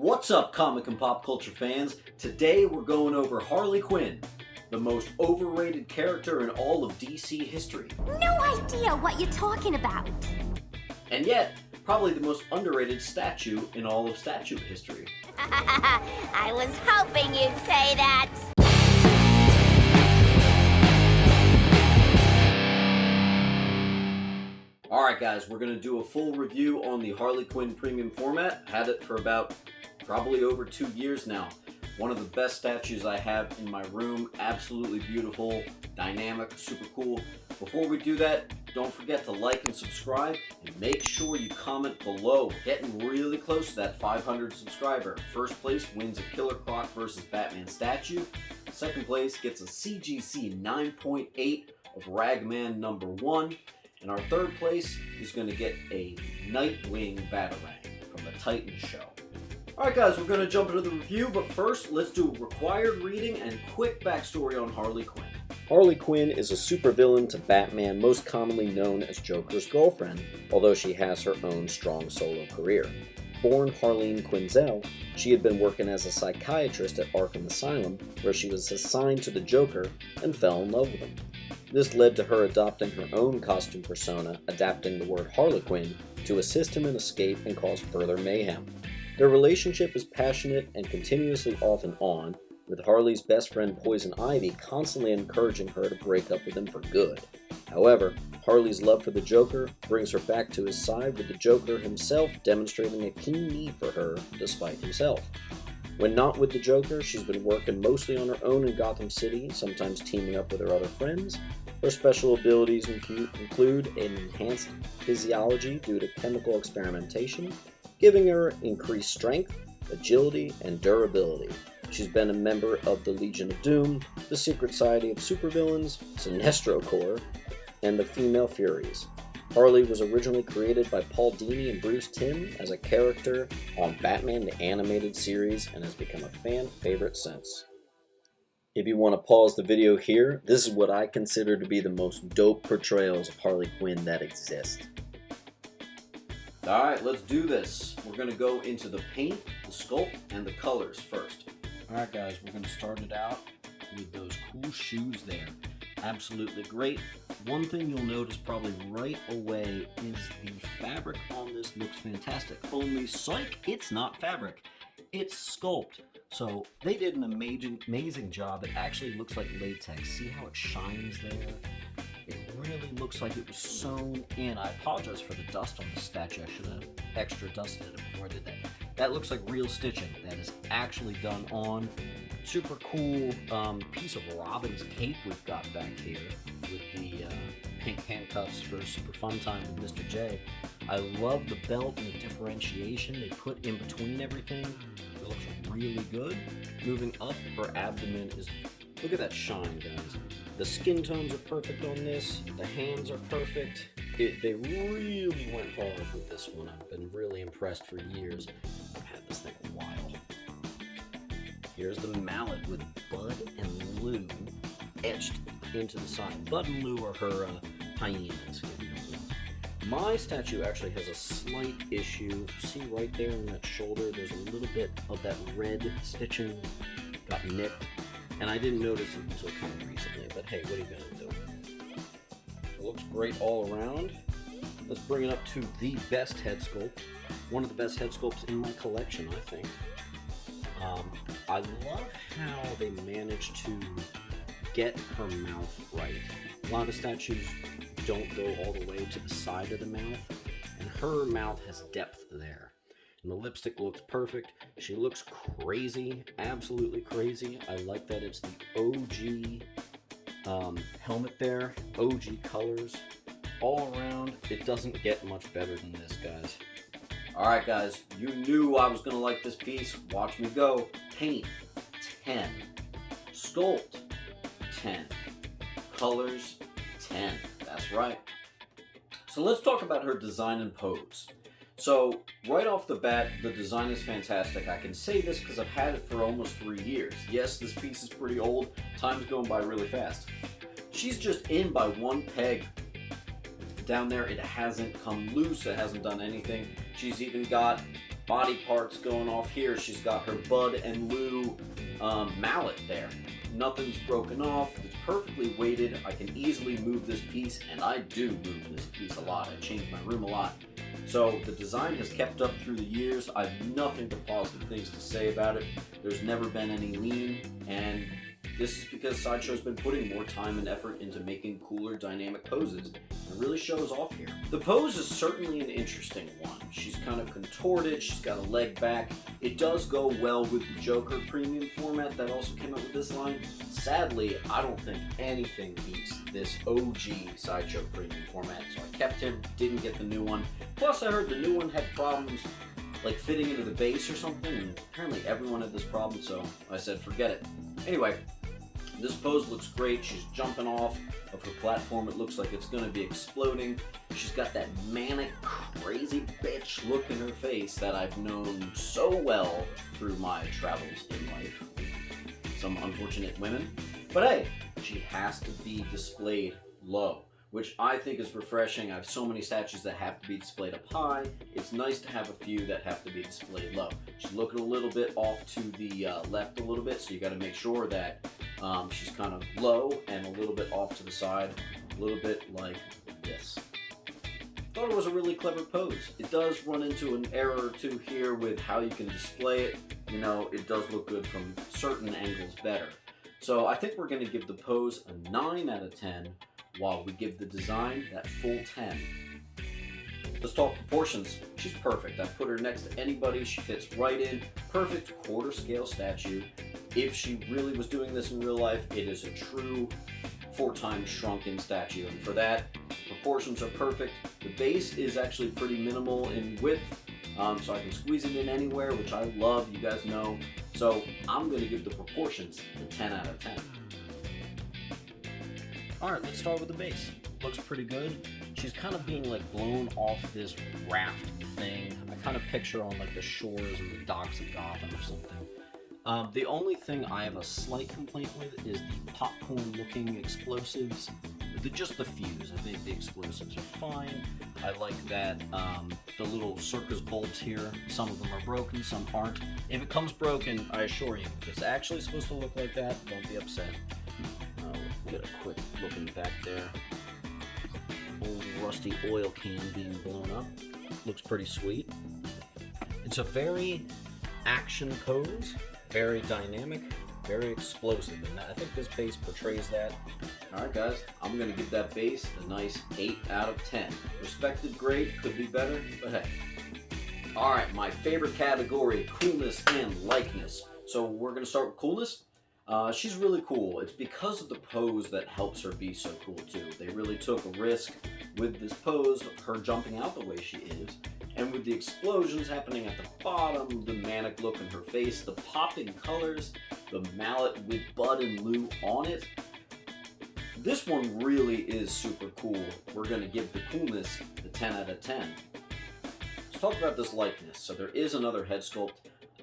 What's up, comic and pop culture fans? Today we're going over Harley Quinn, the most overrated character in all of DC history. No idea what you're talking about. And yet, probably the most underrated statue in all of statue history. I was hoping you'd say that. Alright guys, we're going to do a full review on the Harley Quinn premium format. Had it for about probably over 2 years now. One of the best statues I have in my room. Absolutely beautiful, dynamic, super cool. Before we do that, don't forget to like and subscribe, and make sure you comment below. We're getting really close to that 500 subscriber. First place wins a Killer Croc versus Batman statue. Second place gets a CGC 9.8 of Ragman #1. And our third place is going to get a Nightwing Batarang from the Titan show. Alright guys, we're going to jump into the review, but first let's do required reading and quick backstory on Harley Quinn. Harley Quinn is a supervillain to Batman, most commonly known as Joker's girlfriend, although she has her own strong solo career. Born Harleen Quinzel, she had been working as a psychiatrist at Arkham Asylum, where she was assigned to the Joker and fell in love with him. This led to her adopting her own costume persona, adapting the word Harlequin to assist him in escape and cause further mayhem. Their relationship is passionate and continuously off and on, with Harley's best friend Poison Ivy constantly encouraging her to break up with him for good. However, Harley's love for the Joker brings her back to his side, with the Joker himself demonstrating a keen need for her despite himself. When not with the Joker, she's been working mostly on her own in Gotham City, sometimes teaming up with her other friends. Her special abilities include an enhanced physiology due to chemical experimentation, giving her increased strength, agility, and durability. She's been a member of the Legion of Doom, the Secret Society of Supervillains, Sinestro Corps, and the Female Furies. Harley was originally created by Paul Dini and Bruce Timm as a character on Batman the Animated Series and has become a fan favorite since. If you want to pause the video here, this is what I consider to be the most dope portrayals of Harley Quinn that exist. Alright, let's do this. We're going to go into the paint, the sculpt, and the colors first. Alright guys, we're going to start it out with those cool shoes there. Absolutely great. One thing you'll notice probably right away is the fabric on this looks fantastic. Only psych, it's not fabric. It's Sculpt. So they did an amazing job. It actually looks like latex. See how it shines there? It really looks like it was sewn in. I apologize for the dust on the statue. I should have extra dusted it before I did that. That looks like real stitching. That is actually done on. Super cool piece of Robin's cape we've got back here with the pink handcuffs for super fun time with Mr. J. I love the belt and the differentiation they put in between everything. It looks really good. Moving up, her abdomen is, look at that shine, guys. The skin tones are perfect on this. The hands are perfect. They really went hard with this one. I've been really impressed for years. I've had this thing a while. Here's the mallet with Bud and Lou etched into the side. Bud and Lou are her hyenas. My statue actually has a slight issue. See right there on that shoulder, there's a little bit of that red stitching got nicked, and I didn't notice it until kind of recently, but hey, what are you gonna do? It looks great all around. Let's bring it up to the best head sculpt. One of the best head sculpts in my collection, I think. I love how they managed to get her mouth right. A lot of statues don't go all the way to the side of the mouth, and her mouth has depth there. And the lipstick looks perfect. She looks crazy, absolutely crazy. I like that it's the OG helmet there, OG colors. All around, it doesn't get much better than this, guys. Alright guys, you knew I was going to like this piece. Watch me go. Paint, 10. Sculpt, 10. Colors, 10. That's right. So let's talk about her design and pose. So right off the bat, the design is fantastic. I can say this because I've had it for almost 3 years. Yes, this piece is pretty old. Time's going by really fast. She's just in by one peg. Down there, it hasn't come loose. It hasn't done anything. She's even got body parts going off here. She's got her Bud and Lou mallet there. Nothing's broken off. It's perfectly weighted. I can easily move this piece, and I do move this piece a lot. I change my room a lot. So the design has kept up through the years. I have nothing but positive things to say about it. There's never been any lean, and this is because Sideshow's been putting more time and effort into making cooler dynamic poses. It really shows off here. The pose is certainly an interesting one. She's kind of contorted, she's got a leg back. It does go well with the Joker premium format that also came out with this line. Sadly, I don't think anything beats this OG Sideshow premium format, so I kept him, didn't get the new one. Plus I heard the new one had problems like fitting into the base or something, and apparently everyone had this problem, so I said forget it. Anyway, this pose looks great. She's jumping off of her platform. It looks like it's going to be exploding. She's got that manic, crazy bitch look in her face that I've known so well through my travels in life. Some unfortunate women. But hey, she has to be displayed low, which I think is refreshing. I have so many statues that have to be displayed up high. It's nice to have a few that have to be displayed low. She's looking a little bit off to the left a little bit, so you got to make sure that she's kind of low and a little bit off to the side, a little bit like this. Thought it was a really clever pose. It does run into an error or two here with how you can display it. You know, it does look good from certain angles better. So I think we're going to give the pose a 9 out of 10, while we give the design that full 10. Let's talk proportions. She's perfect. I put her next to anybody. She fits right in. Perfect quarter scale statue. If she really was doing this in real life, it is a true 4 times shrunken statue. And for that, proportions are perfect. The base is actually pretty minimal in width, so I can squeeze it in anywhere, which I love, you guys know. So I'm going to give the proportions a 10 out of 10. Alright, let's start with the base. Looks pretty good. She's kind of being like blown off this raft thing. I kind of picture her on like the shores or the docks of Gotham or something. The only thing I have a slight complaint with is the popcorn looking explosives. Just the fuse. I think the explosives are fine. I like that the little circus bolts here, some of them are broken, some aren't. If it comes broken, I assure you, it's actually supposed to look like that. Don't be upset. Get a quick look in back there. Old rusty oil can being blown up. Looks pretty sweet. It's a very action pose, very dynamic, very explosive, and I think this base portrays that. Alright guys, I'm going to give that base a nice 8 out of 10. Respected grade, could be better, but hey. Alright, my favorite category, coolness and likeness. So we're going to start with coolness. She's really cool. It's because of the pose that helps her be so cool too. They really took a risk with this pose, her jumping out the way she is, and with the explosions happening at the bottom, the manic look in her face, the popping colors, the mallet with Bud and Lou on it. This one really is super cool. We're going to give the coolness a 10 out of 10. Let's talk about this likeness. So there is another head sculpt.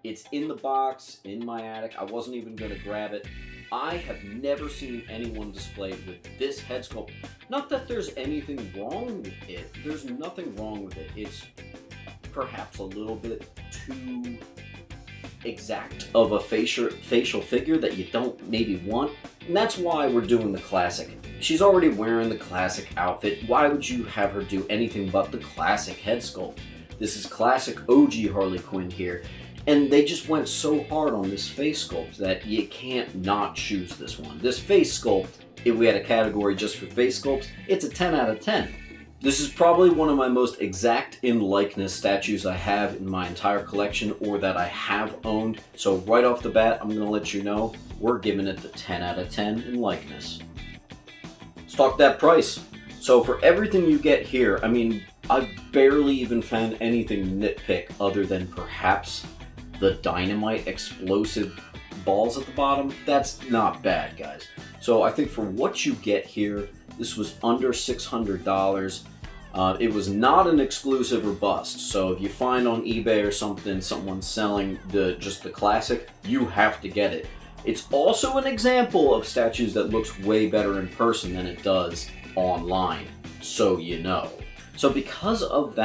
It's in the box, in my attic. I wasn't even going to grab it. I have never seen anyone displayed with this head sculpt. Not that there's anything wrong with it. There's nothing wrong with it. It's perhaps a little bit too exact of a facial figure that you don't maybe want. And that's why we're doing the classic. She's already wearing the classic outfit. Why would you have her do anything but the classic head sculpt? This is classic OG Harley Quinn here. And they just went so hard on this face sculpt that you can't not choose this one. This face sculpt, if we had a category just for face sculpts, it's a 10 out of 10. This is probably one of my most exact in likeness statues I have in my entire collection, or that I have owned. So right off the bat, I'm going to let you know, we're giving it the 10 out of 10 in likeness. Let's talk that price. So for everything you get here, I mean, I've barely even found anything to nitpick other than perhaps the dynamite explosive balls at the bottom. That's not bad, guys. So I think for what you get here, this was under $600. It was not an exclusive or bust. So if you find on eBay or something, someone's selling just the classic, you have to get it. It's also an example of statues that looks way better in person than it does online, so you know. So because of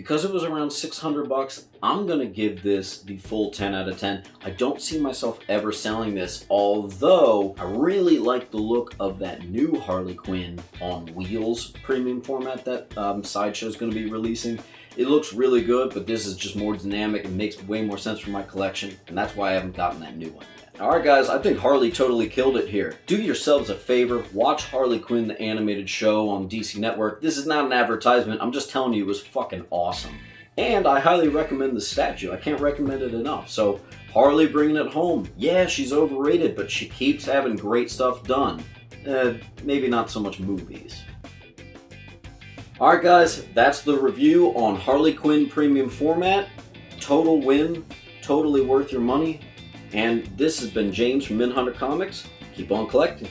Because it was around 600 bucks, I'm gonna give this the full 10 out of 10. I don't see myself ever selling this, although I really like the look of that new Harley Quinn on wheels premium format that Sideshow's gonna be releasing. It looks really good, but this is just more dynamic and makes way more sense for my collection, and that's why I haven't gotten that new one yet. Alright guys, I think Harley totally killed it here. Do yourselves a favor, watch Harley Quinn the animated show on DC Network. This is not an advertisement, I'm just telling you it was fucking awesome. And I highly recommend the statue, I can't recommend it enough. So, Harley bringing it home. Yeah, she's overrated, but she keeps having great stuff done. Maybe not so much movies. Alright guys, that's the review on Harley Quinn premium format. Total win, totally worth your money. And this has been James from Minhunter Comics. Keep on collecting.